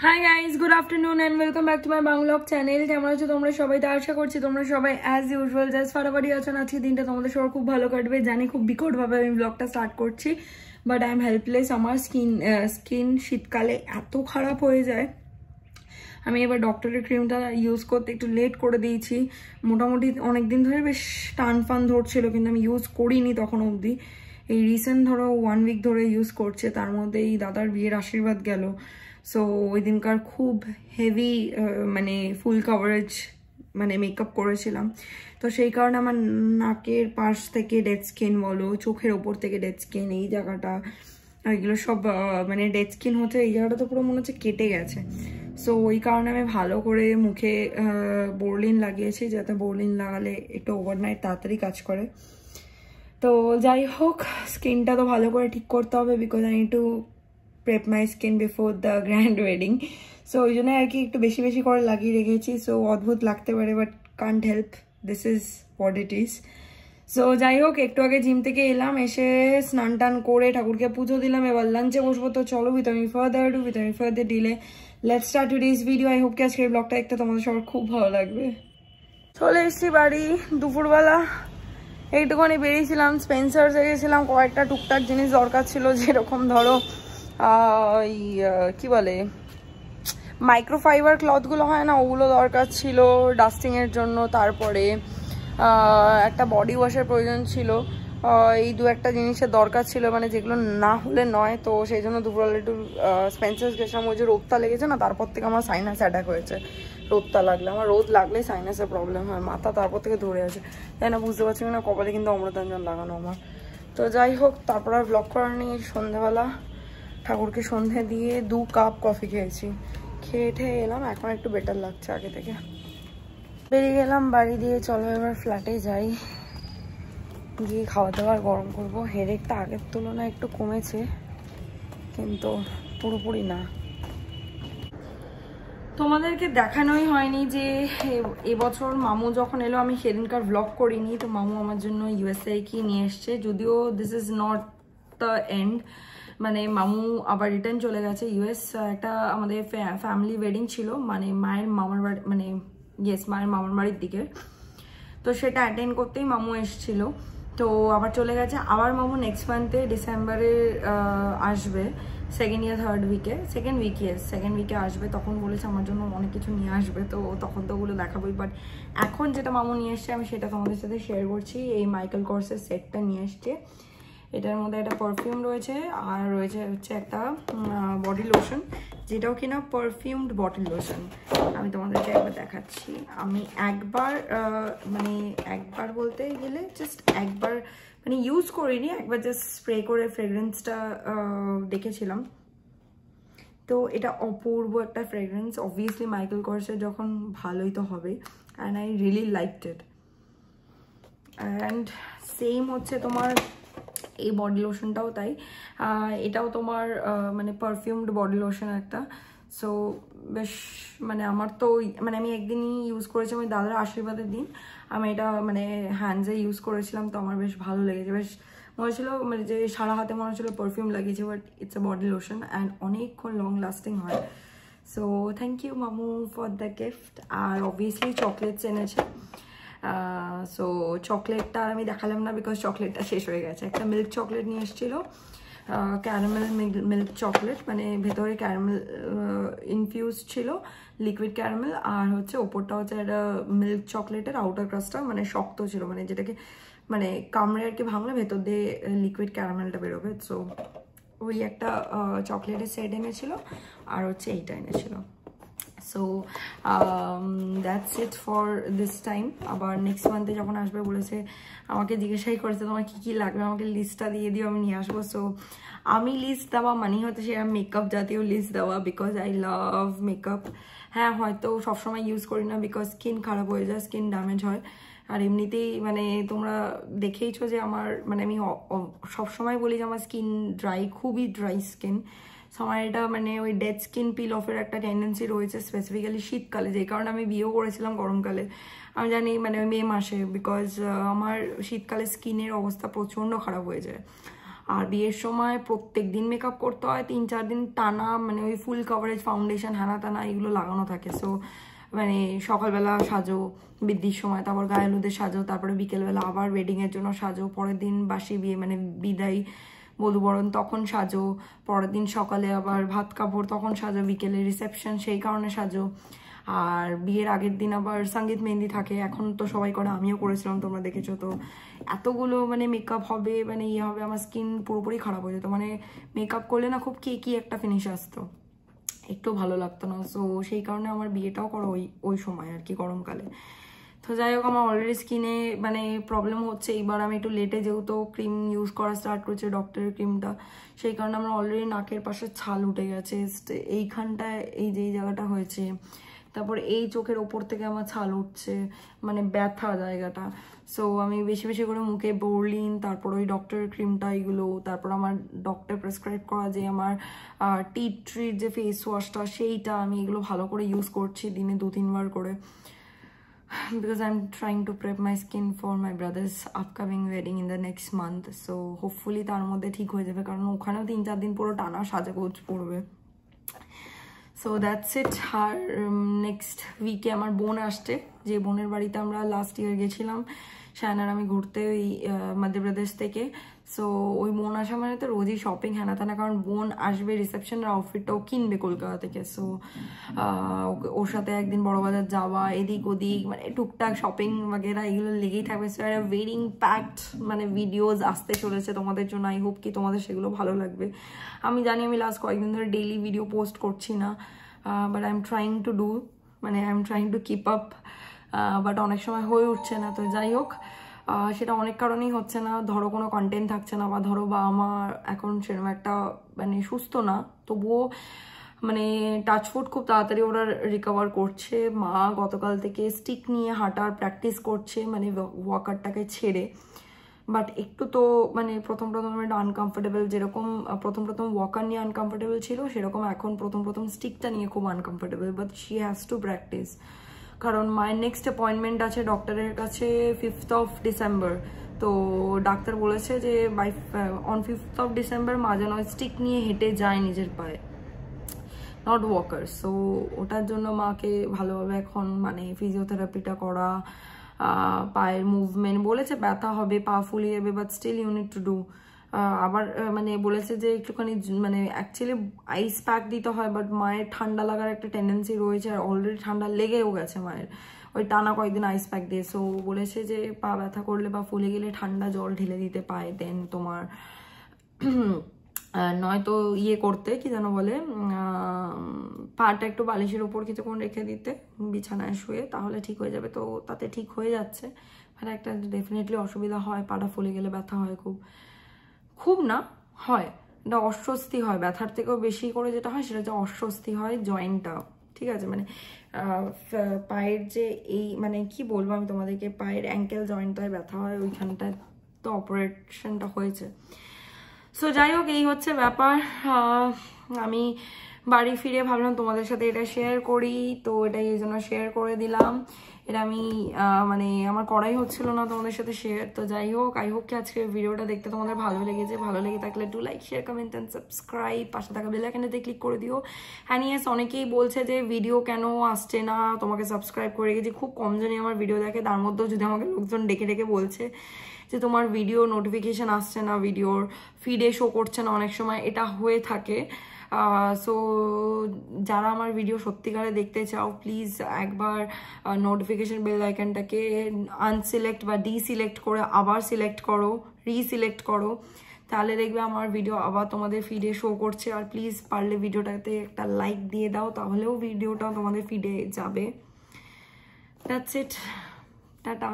High guys, good afternoon and welcome back to my banglog channel. কেমন আছো তোমরা সবাই? তো আশা করছি তোমরা সবাই অ্যাজ ইউজুয়াল জাস্ট ফাটাফাটি আছো। আজকে দিনটা তোমাদের সবার খুব ভালো কাটবে। জানি খুব বিকটভাবে আমি ব্লগটা স্টার্ট করছি, বাট আই এম হেল্পলেস। আমার স্কিন শীতকালে এত খারাপ হয়ে যায়। আমি এবার ডক্টরের ক্রিমটা ইউজ করতে একটু লেট করে দিয়েছি। মোটামুটি অনেকদিন ধরে বেশ টান ফান ধরছিল, কিন্তু আমি ইউজ করিনি তখন অবধি। এই রিসেন্ট ধরো 1 উইক ধরে ইউজ করছে। তার মধ্যে এই দাদার বিয়ের আশীর্বাদ গেল। সো ওই দিনকার খুব হেভি মানে ফুল কভারেজ মানে মেকআপ করেছিলাম। তো সেই কারণে আমার নাকের পাশ থেকে ডেড স্কিন বলো, চোখের ওপর থেকে ডেড স্কিন, এই জায়গাটা এগুলো সব মানে ডেড স্কিন হচ্ছে। এই জায়গাটা তো পুরো মনে হচ্ছে কেটে গেছে। সো ওই কারণে আমি ভালো করে মুখে বোরলিন লাগিয়েছি, যাতে বোরলিন লাগালে একটু ওভারনাইট তাড়াতাড়ি কাজ করে। তো যাই হোক, স্কিনটা তো ভালো করে ঠিক করতে হবে, because I need to prep my skin before the grand wedding. So ওই জন্য আর কি একটু বেশি বেশি করে লাগিয়ে রেখেছি। সো অদ্ভুত লাগতে পারে, but can't help, this is what it is. So যাই হোক, একটু আগে জিম থেকে এলাম, এসে স্নান টান করে ঠাকুরকে পুজো দিলাম। এবার লাঞ্চে বসবো। তো চলো without further delay let's start today's video. I hope কি আজকে এই ব্লগটা দেখতে তোমাদের সবার খুব ভালো লাগবে। চলে এসেছি বাড়ি। দুপুরবেলা এইটুখানি বেরিয়েছিলাম, স্পেন্সার্সে গেছিলাম। কয়েকটা টুকটাক জিনিস দরকার ছিল, যেরকম ধরো কি বলে মাইক্রোফাইবার ক্লথগুলো হয় না, ওগুলো দরকার ছিল ডাস্টিংয়ের জন্য। তারপরে একটা বডি ওয়াশের প্রয়োজন ছিল। এই দু একটা জিনিসের দরকার ছিল, মানে যেগুলো না হলে নয়। তো সেই জন্য দুপুরবেলা একটু স্পেন্সার্স গেছিলাম। ওই যে রোদটা লেগেছে না, তারপর থেকে আমার সাইনাস অ্যাটাক হয়েছে। রোদটা লাগলে আমার, রোদ লাগলেই সাইনাসের প্রবলেম হয়, মাথা তারপর থেকে ধরে আছে। তাই না, বুঝতে পারছি না, কপালে কিন্তু অমৃতাঞ্জন লাগানো আমার। তো যাই হোক, তারপর আর ব্লগ করার নেই। সন্ধ্যেবেলা ঠাকুরকে সন্ধে দিয়ে 2 কাপ কফি খেয়েছি। খেয়ে ঠেয়ে এলাম, এখন একটু বেটার লাগছে আগে থেকে। বেরিয়ে গেলাম বাড়ি দিয়ে। চলো এবার ফ্ল্যাটে যাই, গিয়ে খাওয়া দাওয়ার গরম করবো। হেডেকটা আগের তুলনায় একটু কমেছে, কিন্তু পুরোপুরি না। তোমাদেরকে দেখানোই হয়নি যে এবছর মামু যখন এলো, আমি সেদিনকার ব্লগ করিনি। তো মামু আমার জন্য ইউএসএ কি নিয়ে এসছে, যদিও this is not the end. মানে মামু আবার রিটার্ন চলে গেছে ইউএস। একটা আমাদের ফ্যামিলি ওয়েডিং ছিল, মানে মায়ের মামার বাড়ি, মানে মায়ের মামার বাড়ির দিকে। তো সেটা অ্যাটেন্ড করতেই মামু এসেছিল। তো আবার চলে গেছে। আবার মামু নেক্সট মান্থে ডিসেম্বরে আসবে, সেকেন্ড উইকে আসবে। তখন বলেছে আমার জন্য অনেক কিছু নিয়ে আসবে, তো তখন তো ওগুলো দেখাবোই। বাট এখন যেটা মামু নিয়ে এসছে আমি সেটা তোমাদের সাথে শেয়ার করছি। এই মাইকেল কর্সের সেটটা নিয়ে এসছে। এটার মধ্যে একটা পারফিউম রয়েছে, আর রয়েছে হচ্ছে একটা বডি লোশন, যেটাও কিনা পারফিউমড বডি লোশন। আমি তোমাদেরকে একবার দেখাচ্ছি। আমি একবার বলতে গেলে জাস্ট একবার মানে ইউজ করিনি, একবার জাস্ট স্প্রে করে ফ্রেগরেন্সটা দেখেছিলাম। তো এটা অপূর্ব একটা ফ্রেগরেন্স। অবভিয়াসলি মাইকেল কর্সের যখন, ভালোই তো হবে। And I really liked it. And same হচ্ছে তোমার এই বডি লোশনটাও তাই। এটাও তোমার মানে পারফিউমড বডি লোশন একটা। সো বেশ মানে আমার তো মানে আমি একদিনই ইউজ করেছিলাম, ওই দাদার আশীর্বাদের দিন আমি এটা মানে হ্যান্ডসে ইউজ করেছিলাম। তো আমার বেশ ভালো লেগেছে। বেশ মনে হচ্ছিলো মানে যে সারা হাতে মনে হচ্ছিলো পারফিউম লাগিয়েছে, but it's a body lotion and অনেকক্ষণ লং লাস্টিং হয়। সো থ্যাংক ইউ মামু ফর দ্য গিফট। আর অবভিয়াসলি চকলেটস এনেছে। সো চকলেটটা আমি দেখালাম না, বিকজ চকলেটটা শেষ হয়ে গেছে। একটা মিল্ক চকলেট নিয়ে এসেছিলো, ক্যারামেল মিল্ক চকলেট, মানে ভেতরে ক্যারামেল ইনফিউজ ছিল, লিকুইড ক্যারামেল। আর হচ্ছে ওপরটা হচ্ছে একটা মিল্ক চকলেটের আউটার ক্রাস্টটা মানে শক্ত ছিল, মানে যেটাকে মানে কামড়ে আর কি ভাঙলে ভেতর দিয়ে লিকুইড ক্যারামেলটা বেরোবে। সো ওই একটা চকলেটের সেট এনেছিল, আর হচ্ছে এইটা এনেছিল। So that's it for this time. আবার নেক্সট মান্থে যখন আসবে বলেছে, আমাকে জিজ্ঞাসাই করেছে তোমার কী কী লাগবে, আমাকে লিস্টটা দিয়ে দিও, আমি নিয়ে আসবো। সো আমি লিস্ট দেওয়া মানে হচ্ছে সেটা মেকআপ জাতীয় লিস্ট দেওয়া, বিকজ আই লাভ মেকআপ। হ্যাঁ, হয়তো সবসময় ইউজ করি না, বিকজ স্কিন খারাপ হয়ে যায়, স্কিন ড্যামেজ হয়। আর এমনিতেই মানে তোমরা দেখেইছো যে আমার মানে আমি সবসময় বলি যে আমার স্কিন ড্রাই, খুবই ড্রাই স্কিন। আমার এটা মানে ওই ডেড স্কিন পিল অফের একটা টেন্ডেন্সি রয়েছে, স্পেসিফিক্যালি শীতকালে, যেই কারণে আমি বিয়েও করেছিলাম গরমকালে। আমি জানি মানে মে মাসে, বিকজ আমার শীতকালে স্কিনের অবস্থা প্রচণ্ড খারাপ হয়ে যায়। আর বিয়ের সময় প্রত্যেক দিন মেকআপ করতে হয়, 3-4 দিন টানা, মানে ওই ফুল কভারেজ ফাউন্ডেশন হ্যানা টানা এগুলো লাগানো থাকে। সো মানে সকালবেলা সাজো বৃদ্ধির সময়, তারপর গায়ে হলুদের সাজো, তারপরে বিকেলবেলা আবার ওয়েডিংয়ের জন্য সাজো, পরের দিন বাসি বিয়ে মানে বিদায় বধূবরণ তখন সাজো, পরের দিন সকালে আবার ভাত কাপড় তখন সাজো, বিকেলে রিসেপশন সেই কারণে সাজো, আর বিয়ের আগের দিন আবার সঙ্গীত মেহেন্দি থাকে। এখন তো সবাই করে, আমিও করেছিলাম, তোমরা দেখেছো। তো এতগুলো মানে মেকআপ হবে, মানে ইয়ে হবে, আমার স্কিন পুরোপুরি খারাপ হয়ে যেত। মানে মেকআপ করলে না খুব কি একটা ফিনিশ আসতো, একটু ভালো লাগতো না। সো সেই কারণে আমার বিয়েটাও করো ওই সময় আর কি, গরমকালে। তো যাই হোক, আমার অলরেডি স্কিনে মানে প্রবলেম হচ্ছে। এইবার আমি একটু লেটে যেহেতু ক্রিম ইউজ করা স্টার্ট করছি, ডক্টরের ক্রিমটা, সেই কারণে আমার অলরেডি নাকের পাশে ছাল উঠে গেছে, এইখানটায় এই যে এই জায়গাটা হয়েছে, তারপর এই চোখের ওপর থেকে আমার ছাল উঠছে, মানে ব্যথা জায়গাটা। সো আমি বেশি বেশি করে মুখে বোরলিন, তারপর ওই ডক্টরের ক্রিমটা, এগুলো, তারপর আমার ডক্টর প্রেসক্রাইব করা যে আমার টি ট্রির যে ফেস ওয়াশটা, সেইটা আমি এগুলো ভালো করে ইউজ করছি দিনে 2-3 বার করে, because I'm trying to prep my skin for my brother's upcoming wedding in the next month. So hopefully তার মধ্যে ঠিক হয়ে যাবে, কারণ ওখানেও 3-4 দিন পুরো টানা সাজগোজ পড়বে। So that's it. আর নেক্সট উইকে আমার বোন আসছে, যে বোনের বাড়িতে আমরা লাস্ট ইয়ার গেছিলাম শায়নার আমি ঘুরতে, ওই মধ্যপ্রদেশ থেকে। সো ওই বোন আসা মানে তো রোজই শপিং হ্যানা ত্যানা, কারণ বোন আসবে, রিসেপশনের আউটফিটটাও কিনবে কলকাতা থেকে। সো ওর সাথে একদিন বড়বাজার যাওয়া, এদিক ওদিক, মানে টুকটাক শপিং বাগেরা এগুলো লেগেই থাকবে। সো একটা ভেরি প্যাকড মানে ভিডিওজ আসতে চলেছে তোমাদের জন্য। আই হোপ কি তোমাদের সেগুলো ভালো লাগবে। আমি জানি আমি লাস্ট কয়েকদিন ধরে ডেইলি ভিডিও পোস্ট করছি না, but I am trying to do, মানে I am trying to keep up, but অনেক সময় হয়ে উঠছে না। তো যাই হোক, সেটা অনেক কারণেই হচ্ছে না। ধরো কোনো কন্টেন্ট থাকছে না, বা ধরো বা আমার এখন সেরকম একটা মানে সুস্থ না, তবুও মানে টাচফুট খুব তাড়াতাড়ি ওরা রিকভার করছে। মা গতকাল থেকে স্টিক নিয়ে হাঁটার প্র্যাকটিস করছে, মানে ওয়াকারটাকে ছেড়ে। বাট একটু তো মানে প্রথম একটা আনকমফোর্টেবল, যেরকম প্রথম ওয়াকার নিয়ে আনকমফোর্টেবল ছিল, সেরকম এখন প্রথম স্টিকটা নিয়ে খুব uncomfortable. But she has to practice, কারণ মায়ের নেক্সট অ্যাপয়েন্টমেন্ট আছে ডক্টরের কাছে 5th of December। তো ডাক্তার বলেছে যে অন 5th of December মা যেন স্টিক নিয়ে হেঁটে যায় নিজের পায়ে, নট ওয়াকার। সো ওটার জন্য মাকে ভালোভাবে এখন মানে ফিজিওথেরাপিটা করা, পায়ের মুভমেন্ট, বলেছে ব্যথা হবে, পা ফুলিয়ে যাবে, but still you need to do. আবার মানে বলেছে যে একটুখানি মানে অ্যাকচুয়ালি আইস প্যাক দিতে হয়, বাট মায়ের ঠান্ডা লাগার একটা টেন্ডেন্সি রয়েছে, আর অলরেডি ঠান্ডা লেগেও গেছে মায়ের, ওই টানা কয়েকদিন আইস প্যাক দিয়ে। সো বলেছে যে পা ব্যথা করলে বা ফুলে গেলে ঠান্ডা জল ঢেলে দিতে পায়, দেন তোমার নয়তো ইয়ে করতে, কি যেন বলে, পাটা একটু বালিশের ওপর কিছুক্ষণ রেখে দিতে বিছানায় শুয়ে, তাহলে ঠিক হয়ে যাবে। তো তাতে ঠিক হয়ে যাচ্ছে। মানে একটা ডেফিনেটলি অসুবিধা হয়, পাটা ফুলে গেলে ব্যথা হয়, খুব না হয়, এটা অস্বস্তি হয়, ব্যথার থেকেও বেশি করে যেটা হয় সেটা হচ্ছে অস্বস্তি হয় জয়েন্টটা, ঠিক আছে। মানে পায়ের যে এই মানে কি বলবো আমি তোমাদেরকে, পায়ের অ্যাঙ্কেল জয়েন্টটায় ব্যথা হয়, ওইখানটায় তো অপারেশনটা হয়েছে। সো যাই হোক, এই হচ্ছে ব্যাপার। আমি বাড়ি ফিরে ভাবলাম তোমাদের সাথে এটা শেয়ার করি, তো এটাই এই জন্য শেয়ার করে দিলাম। এটা আমি মানে আমার করাই হচ্ছিল না তোমাদের সাথে শেয়ার। তো যাই হোক, আই হোপ কি আজকে ভিডিওটা দেখতে তোমাদের ভালো লেগেছে। ভালো লেগে থাকলে do like, share, comment and subscribe, পাশে থাকা বেল আইকনটাতে ক্লিক করে দিও। হ্যাঁ ইয়েস, অনেকেই বলছে যে ভিডিও কেন আসছে না, তোমাকে সাবস্ক্রাইব করে রেখেছি। খুব কম জনই আমার ভিডিও দেখে, তার মধ্যেও যদি আমাকে লোকজন ডেকে বলছে যে তোমার ভিডিও নোটিফিকেশন আসছে না, ভিডিওর ফিডে শো করছে না, অনেক সময় এটা হয়ে থাকে। সো যারা আমার ভিডিও সত্যিকারে দেখতে চাও, প্লিজ একবার নোটিফিকেশন বেল আইকনটাকে আনসিলেক্ট বা ডিসিলেক্ট করে আবার সিলেক্ট করো, রিসিলেক্ট করো, তাহলে দেখবে আমার ভিডিও আবার তোমাদের ফিডে শো করছে। আর প্লিজ পারলে ভিডিওটাতে একটা লাইক দিয়ে দাও, তাহলেও ভিডিওটা তোমাদের ফিডে যাবে। That's it, tata.